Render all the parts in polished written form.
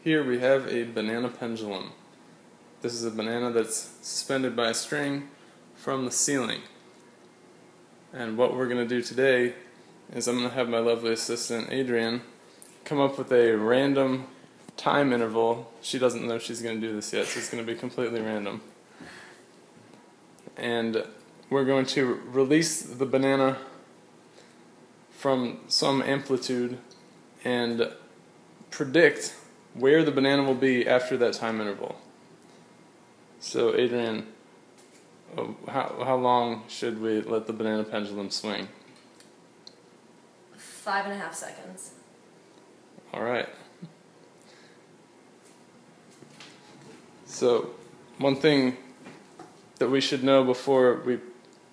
Here we have a banana pendulum. This is a banana that's suspended by a string from the ceiling. And what we're going to do today is I'm going to have my lovely assistant Adrienne come up with a random time interval. She doesn't know she's going to do this yet, so it's going to be completely random. And we're going to release the banana from some amplitude and predict where the banana will be after that time interval. So Adrienne, how long should we let the banana pendulum swing? 5.5 seconds. Alright. So, one thing that we should know before we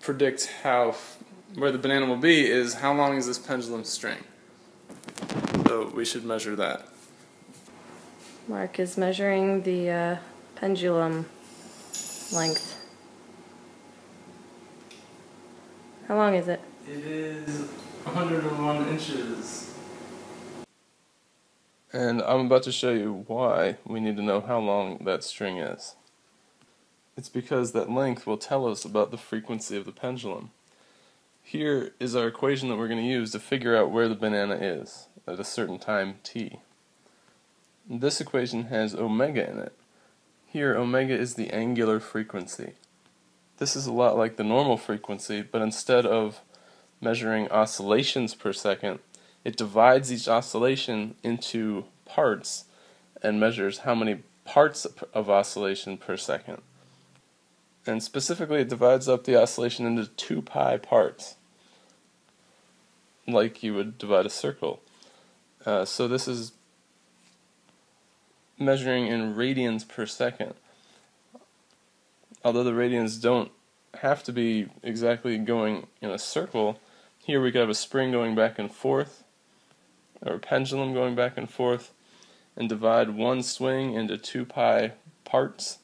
predict where the banana will be is how long is this pendulum string. So we should measure that. Mark is measuring the pendulum length. How long is it? It is 101 inches. And I'm about to show you why we need to know how long that string is. It's because that length will tell us about the frequency of the pendulum. Here is our equation that we're going to use to figure out where the banana is at a certain time t. This equation has omega in it. Here omega is the angular frequency. This is a lot like the normal frequency, but instead of measuring oscillations per second, it divides each oscillation into parts and measures how many parts of oscillation per second. And specifically it divides up the oscillation into 2 pi parts, like you would divide a circle. So this is measuring in radians per second. Although the radians don't have to be exactly going in a circle, here we could have a spring going back and forth, or a pendulum going back and forth, and divide one swing into 2 pi parts,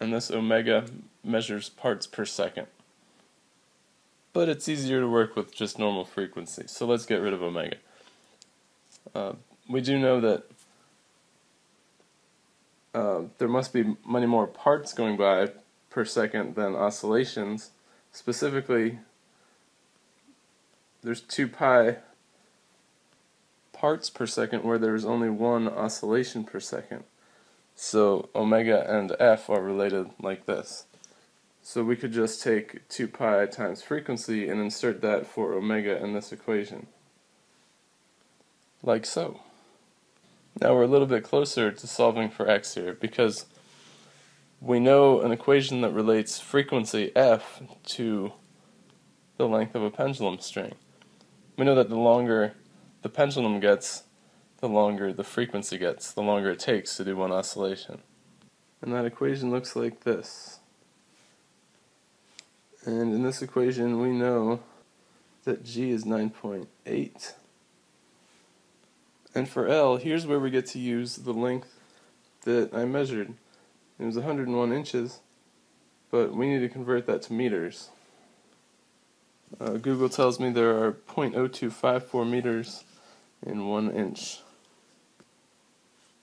and this omega measures parts per second. But it's easier to work with just normal frequency, so let's get rid of omega. We do know that there must be many more parts going by per second than oscillations. Specifically, there's 2 pi parts per second where there's only one oscillation per second. So omega and f are related like this. So we could just take 2 pi times frequency and insert that for omega in this equation. Like so. Now we're a little bit closer to solving for x here, because we know an equation that relates frequency f to the length of a pendulum string. We know that the longer the pendulum gets, the longer the frequency gets, the longer it takes to do one oscillation. And that equation looks like this. And in this equation we know that g is 9.8. And for L, here's where we get to use the length that I measured. It was 101 inches, but we need to convert that to meters. Google tells me there are 0.0254 meters in 1 inch.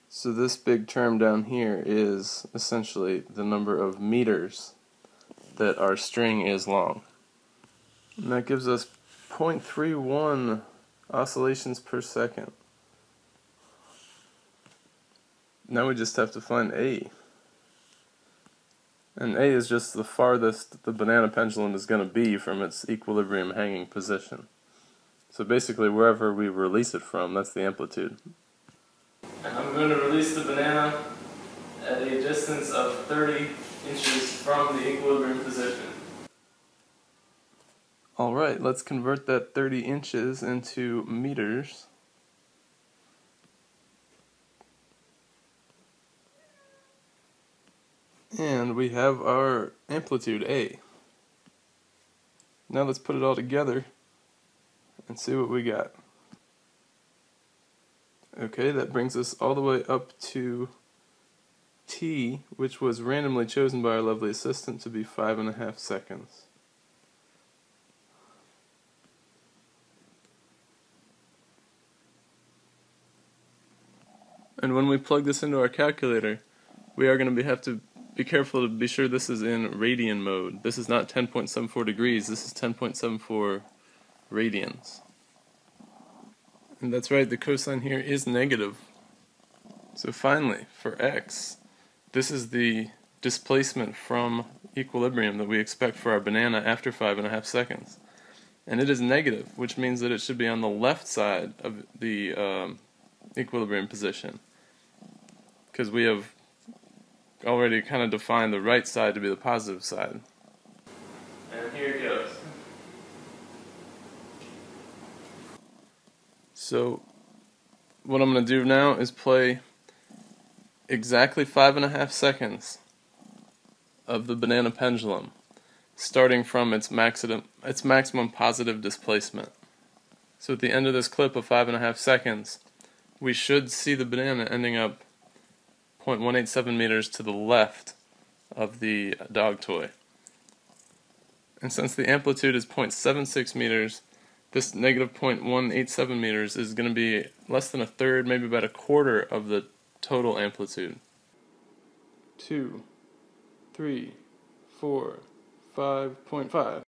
So this big term down here is essentially the number of meters that our string is long. And that gives us 0.31 oscillations per second. Now we just have to find A. And A is just the farthest the banana pendulum is going to be from its equilibrium hanging position. So basically wherever we release it from, that's the amplitude. And I'm going to release the banana at a distance of 30 inches from the equilibrium position. Alright, let's convert that 30 inches into meters. And we have our amplitude A. Now let's put it all together and see what we got. Okay, that brings us all the way up to T, which was randomly chosen by our lovely assistant to be 5.5 seconds. And when we plug this into our calculator, we are going to have to be careful to be sure this is in radian mode. This is not 10.74 degrees, this is 10.74 radians. And that's right, the cosine here is negative. So finally, for x, this is the displacement from equilibrium that we expect for our banana after 5.5 seconds. And it is negative, which means that it should be on the left side of the equilibrium position, because we have already kind of defined the right side to be the positive side. And here it goes. So what I'm going to do now is play exactly 5.5 seconds of the banana pendulum, starting from its maximum positive displacement. So at the end of this clip of 5.5 seconds, we should see the banana ending up 0.187 meters to the left of the dog toy. And since the amplitude is 0.76 meters, this negative 0.187 meters is going to be less than a third, maybe about a quarter of the total amplitude. 2, 3, 4, 5.5.